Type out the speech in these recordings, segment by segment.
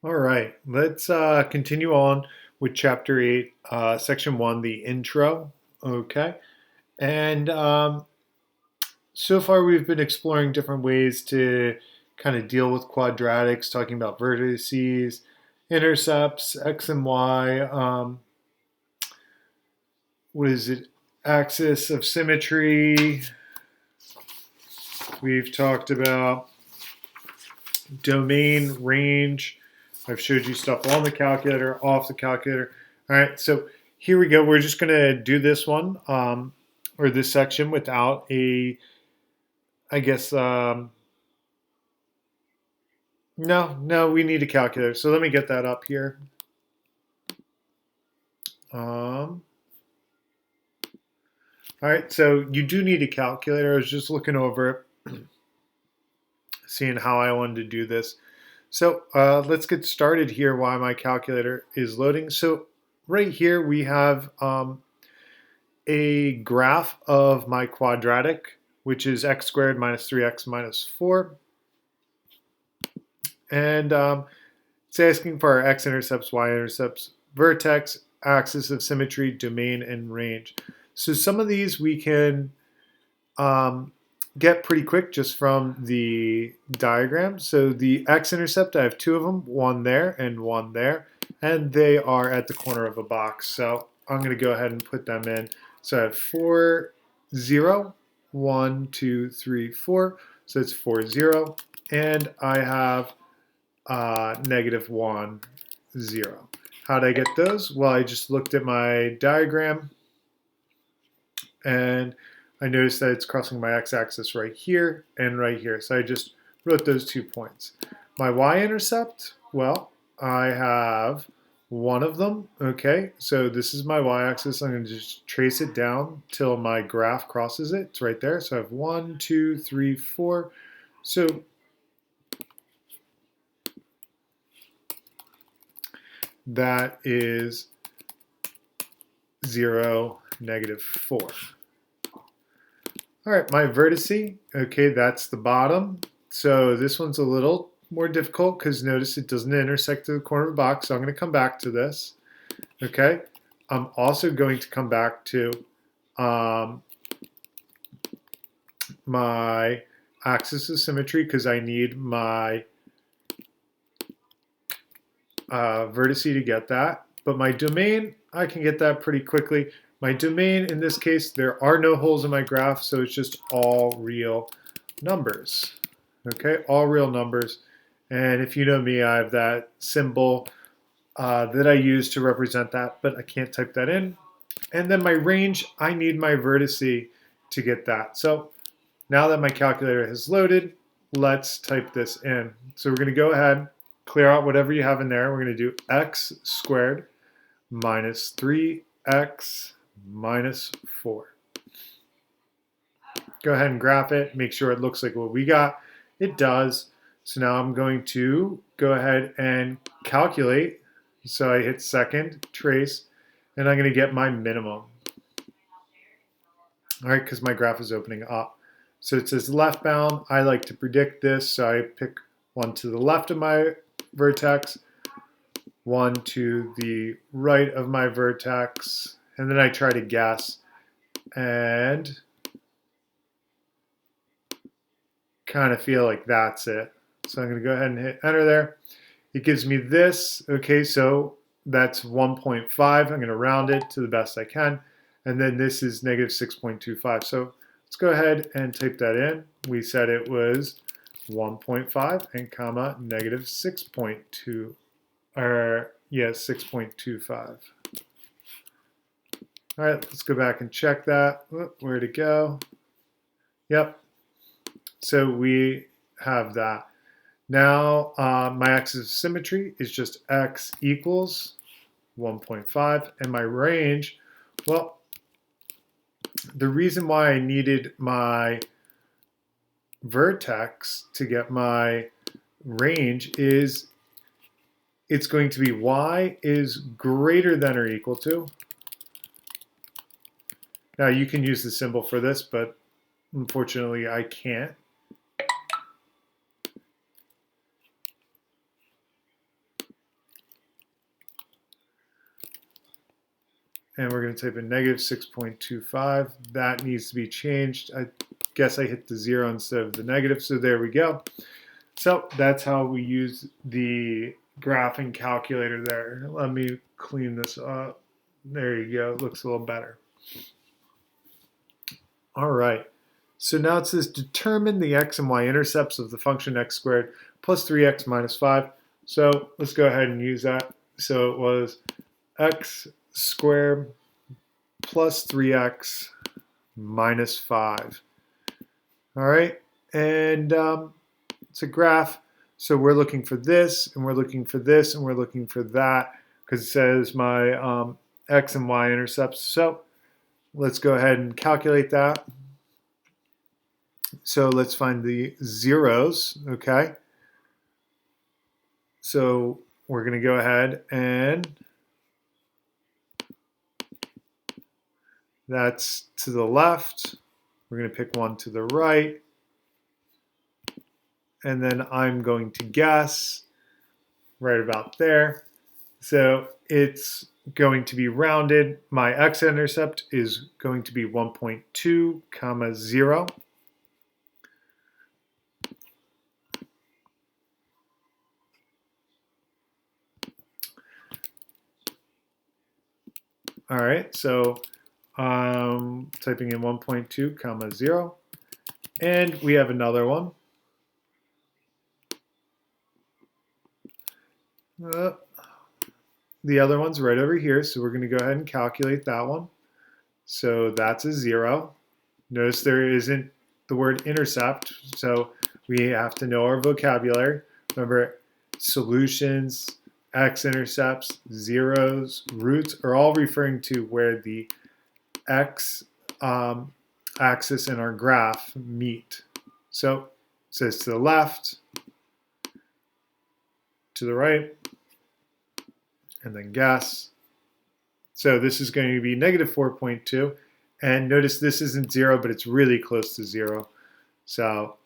All right, let's continue on with Chapter 8, Section 1, the intro. Okay, and so far we've been exploring different ways to kind of deal with quadratics, talking about vertices, intercepts, x and y. What is it? Axis of symmetry. We've talked about domain, range. I've showed you stuff on the calculator, off the calculator. All right, so here we go. We're just going to do this one or this section without a, I guess, no, we need a calculator. So let me get that up here. All right, so you do need a calculator. I was just looking over it, seeing how I wanted to do this. So let's get started here while my calculator is loading. So right here we have a graph of my quadratic, which is x squared minus 3x minus 4. And it's asking for our x-intercepts, y-intercepts, vertex, axis of symmetry, domain, and range. So some of these we can get pretty quick just from the diagram. So the x-intercept, I have two of them, one there and one there, and they are at the corner of a box. So I'm going to go ahead and put them in. So I have 4, 0, 1, 2, 3, 4. So it's 4, 0. And I have negative 1, 0. How did I get those? Well, I just looked at my diagram and I noticed that it's crossing my x-axis right here and right here. So I just wrote those 2 points. My y-intercept, well, I have one of them. Okay, so this is my y-axis. I'm going to just trace it down till my graph crosses it. It's right there. So I have 1, 2, 3, 4. So that is 0, negative 4. All right, my vertice, okay, that's the bottom. So this one's a little more difficult because notice it doesn't intersect to the corner of the box. So I'm going to come back to this. Okay, I'm also going to come back to my axis of symmetry because I need my vertice to get that. But my domain, I can get that pretty quickly. My domain, in this case, there are no holes in my graph, so it's just all real numbers. Okay, all real numbers. And if you know me, I have that symbol that I use to represent that, but I can't type that in. And then my range, I need my vertice to get that. So now that my calculator has loaded, let's type this in. So we're going to go ahead, clear out whatever you have in there. We're going to do x squared minus 3x minus 4. Go ahead and graph it. Make sure it looks like what we got. It does. So now I'm going to go ahead and calculate. So I hit second, trace, and I'm going to get my minimum. All right, because my graph is opening up. So it says left bound. I like to predict this, so I pick one to the left of my vertex, one to the right of my vertex, and then I try to guess and kind of feel like that's it. So I'm going to go ahead and hit enter there. It gives me this. Okay, so that's 1.5. I'm going to round it to the best I can. And then this is negative 6.25. So let's go ahead and type that in. We said it was 1.5 and comma negative 6.2, or yeah, 6.25. All right, let's go back and check that. Where'd it go? Yep. So we have that. Now my axis of symmetry is just x equals 1.5. And my range, well, the reason why I needed my vertex to get my range is it's going to be y is greater than or equal to. Now you can use the symbol for this, but unfortunately I can't. and we're going to type in negative 6.25. That needs to be changed. I guess I hit the 0 instead of the negative, so there we go. So that's how we use the graphing calculator there. Let me clean this up. There you go. It looks a little better. All right. So now it says determine the x and y intercepts of the function x squared plus 3x minus 5. So let's go ahead and use that. So it was x squared plus 3x minus 5. All right. And it's a graph. So we're looking for this, and we're looking for this, and we're looking for that, because it says my x and y intercepts. So let's go ahead and calculate that. So let's find the zeros, okay? So we're going to go ahead and that's to the left. We're going to pick one to the right. And then I'm going to guess right about there. So it's going to be rounded. My x-intercept is going to be 1.2, comma 0. All right, so typing in 1.2, comma 0. And we have another one. The other one's right over here, so we're going to go ahead and calculate that one. So that's a 0. Notice there isn't the word intercept, so we have to know our vocabulary. Remember, solutions, x-intercepts, zeros, roots are all referring to where the x axis and our graph meet. So it says to the left, to the right, and then guess. So this is going to be negative 4.2. And notice this isn't 0, but it's really close to 0. So,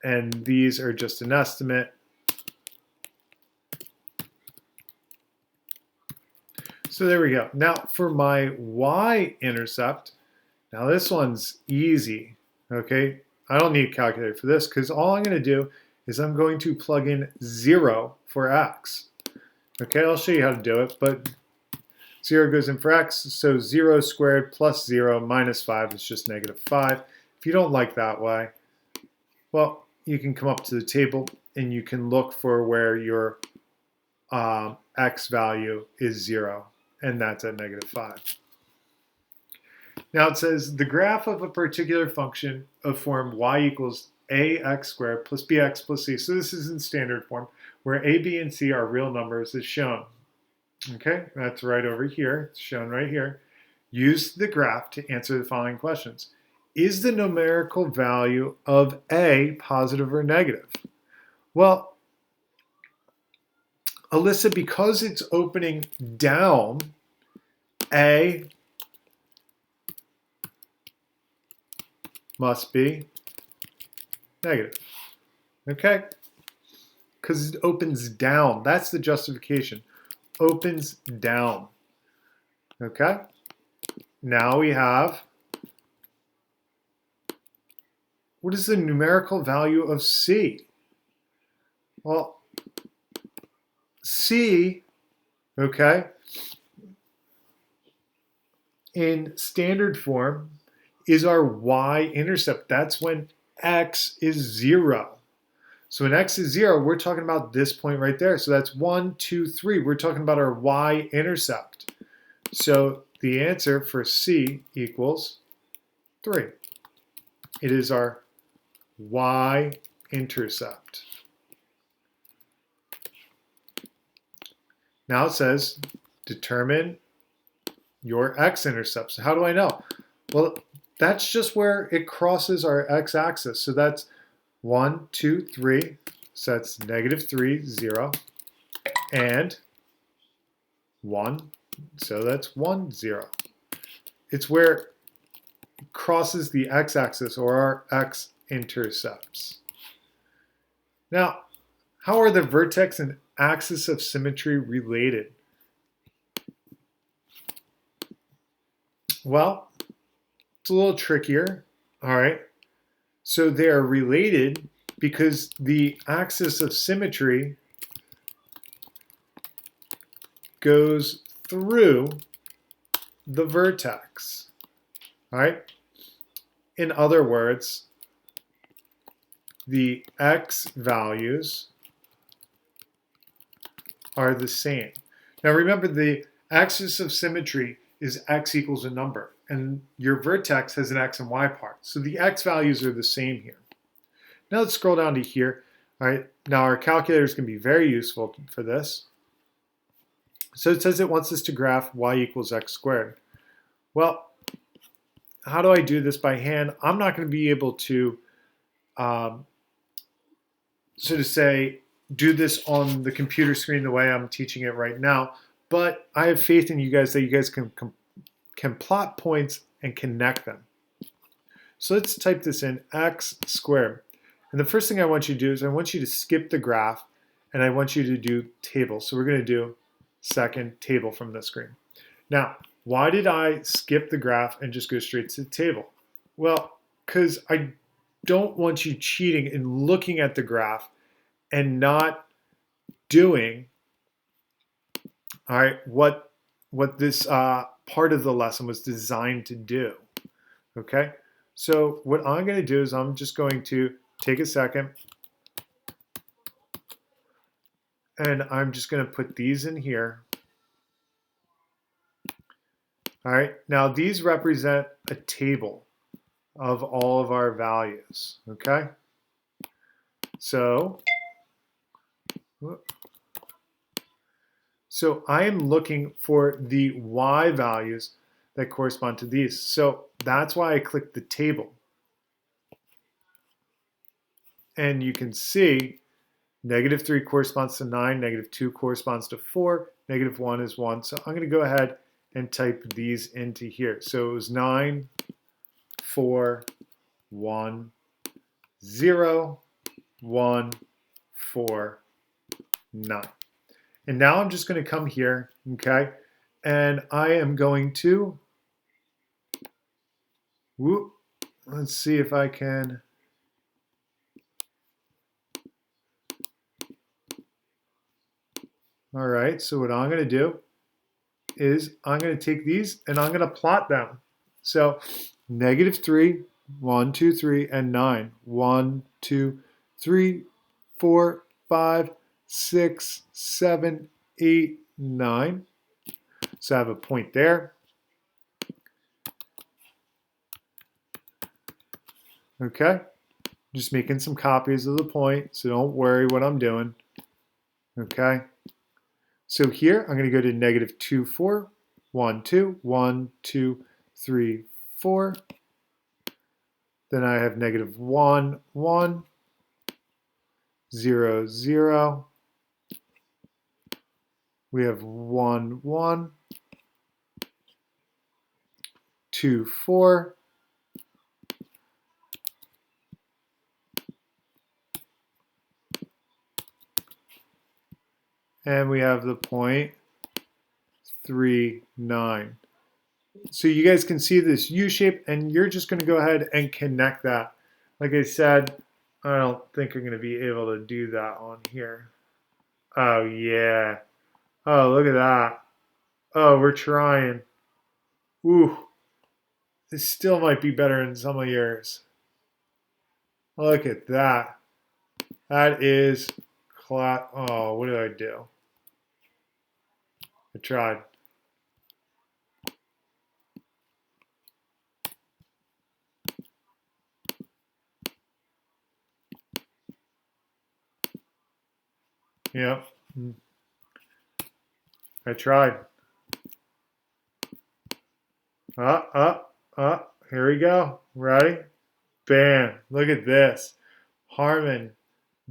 and these are just an estimate. So there we go. Now for my y-intercept, now this one's easy, okay? I don't need a calculator for this because all I'm going to do is I'm going to plug in 0 for x. Okay, I'll show you how to do it, but 0 goes in for x, so 0 squared plus 0 minus 5 is just negative 5. If you don't like that way, well, you can come up to the table and you can look for where your x value is 0, and that's at negative 5. Now it says the graph of a particular function of form y equals ax squared plus bx plus c. So this is in standard form, where a, b, and c are real numbers as shown. Okay, that's right over here. It's shown right here. Use the graph to answer the following questions. Is the numerical value of a positive or negative? Well, Alyssa, because it's opening down, a must be negative. Okay? Because it opens down. That's the justification. Opens down. Okay? Now we have, what is the numerical value of C? Well, C, okay, in standard form is our y-intercept. That's when x is 0. So when x is 0, we're talking about this point right there. So that's 1, 2, 3. We're talking about our y-intercept. So the answer for C equals 3. It is our y-intercept. Now it says determine your x-intercept. So how do I know? Well, that's just where it crosses our x-axis. So that's 1, 2, 3. So that's negative 3, 0, and 1. So that's 1, 0. It's where it crosses the x-axis or our x-intercepts. Now, how are the vertex and axis of symmetry related? Well, it's a little trickier. All right. So they are related because the axis of symmetry goes through the vertex. All right. In other words, the x values are the same. Now remember, the axis of symmetry is x equals a number, and your vertex has an x and y part. So the x values are the same here. Now let's scroll down to here. All right, now our calculator is going to be very useful for this. So it says it wants us to graph y equals x squared. Well, how do I do this by hand? I'm not going to be able to so to say, do this on the computer screen the way I'm teaching it right now. But I have faith in you guys that you guys can plot points and connect them. So let's type this in, x squared. And the first thing I want you to do is I want you to skip the graph and I want you to do table. So we're going to do second table from the screen. Now, why did I skip the graph and just go straight to the table? Well, because I don't want you cheating and looking at the graph and not doing, all right, what this part of the lesson was designed to do. Okay, so what I'm going to do is I'm just going to take a second and I'm just going to put these in here. All right, now these represent a table of all of our values. Okay, so I am looking for the y values that correspond to these. So that's why I clicked the table. And you can see -3 corresponds to 9, -2 corresponds to 4, -1 is 1. So I'm going to go ahead and type these into here. So it was 9, 4, 1, 0, 1, 4, 9. And now I'm just going to come here, okay, and I am going to, let's see if I can, all right, so what I'm going to do is I'm going to take these and I'm going to plot them. So -3, 1, 2, 3, and 9. 1, 2, 3, 4, 5, 6, 7, 8, 9. So I have a point there. Okay, just making some copies of the point, so don't worry what I'm doing. Okay, so here I'm going to go to -2, 4, 1, 2, 1, 2, 3, 4. Then I have -1, 1, 0, 0. We have 1, 1, 2, 4. And we have the point 3, 9. So you guys can see this U shape, and you're just going to go ahead and connect that. Like I said, I don't think I'm going to be able to do that on here. Oh, yeah. Oh, look at that. Oh, we're trying. Ooh. This still might be better than some of yours. Look at that. That is oh, what did I do? I tried. Yep. I tried. Here we go. Ready? Bam. Look at this. Harmon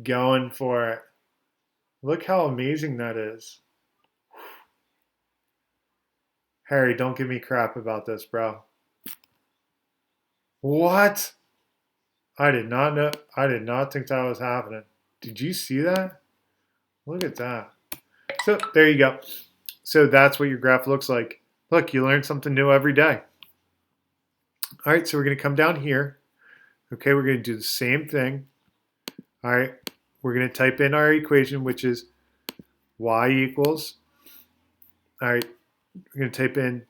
going for it. Look how amazing that is. Harry, don't give me crap about this, bro. What? I did not know. I did not think that was happening. Did you see that? Look at that. So there you go. So that's what your graph looks like. Look, you learn something new every day. All right, so we're going to come down here. Okay, we're going to do the same thing. All right, we're going to type in our equation, which is y equals, all right, we're going to type in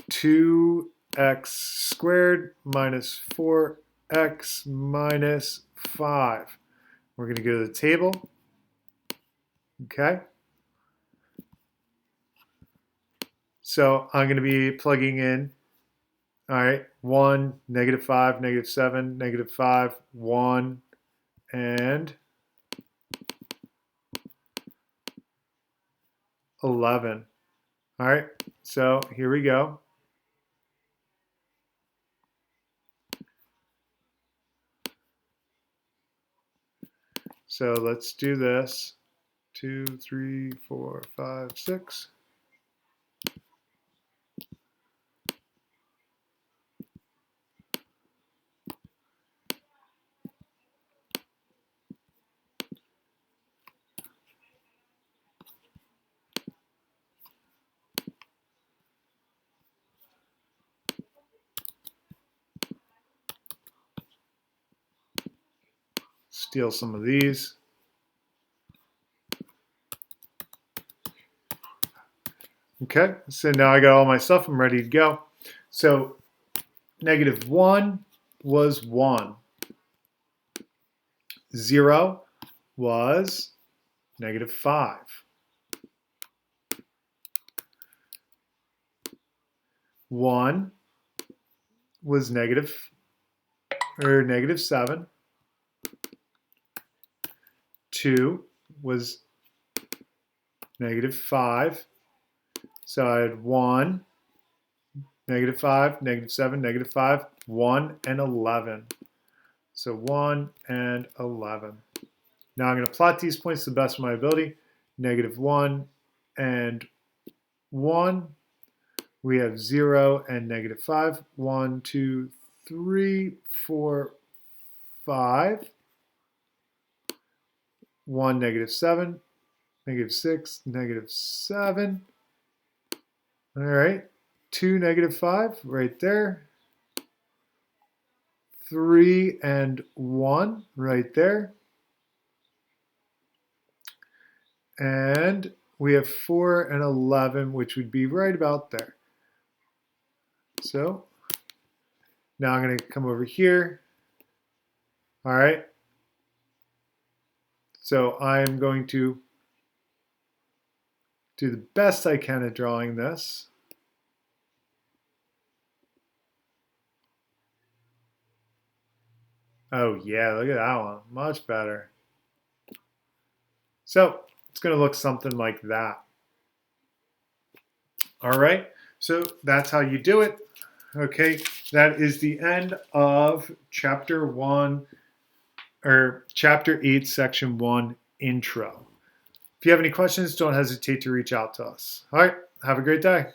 2x squared minus 4x minus 5. We're going to go to the table. Okay. So I'm going to be plugging in, all right, 1, -5, -7, -5, 1, and 11. All right, so here we go. So let's do this. 2, 3, 4, 5, 6. Steal some of these. Okay, so now I got all my stuff. I'm ready to go. So -1 was 1. 0 was -5. 1 was -7. 2 was -5. So I had 1, -5, -7, -5, 1, and 11. So 1 and 11. Now I'm going to plot these points to the best of my ability. -1 and 1. We have 0 and -5. 1, 2, 3, 4, 5. 1, -7, -6, -7. All right. 2, -5 right there. 3 and 1 right there. And we have 4 and 11, which would be right about there. So now I'm going to come over here. All right. So I'm going to do the best I can at drawing this. Oh yeah, look at that one. Much better. So it's going to look something like that. All right. So that's how you do it. Okay. That is the end of chapter 1 or chapter 8, section 1 intro. If you have any questions, don't hesitate to reach out to us. All right. Have a great day.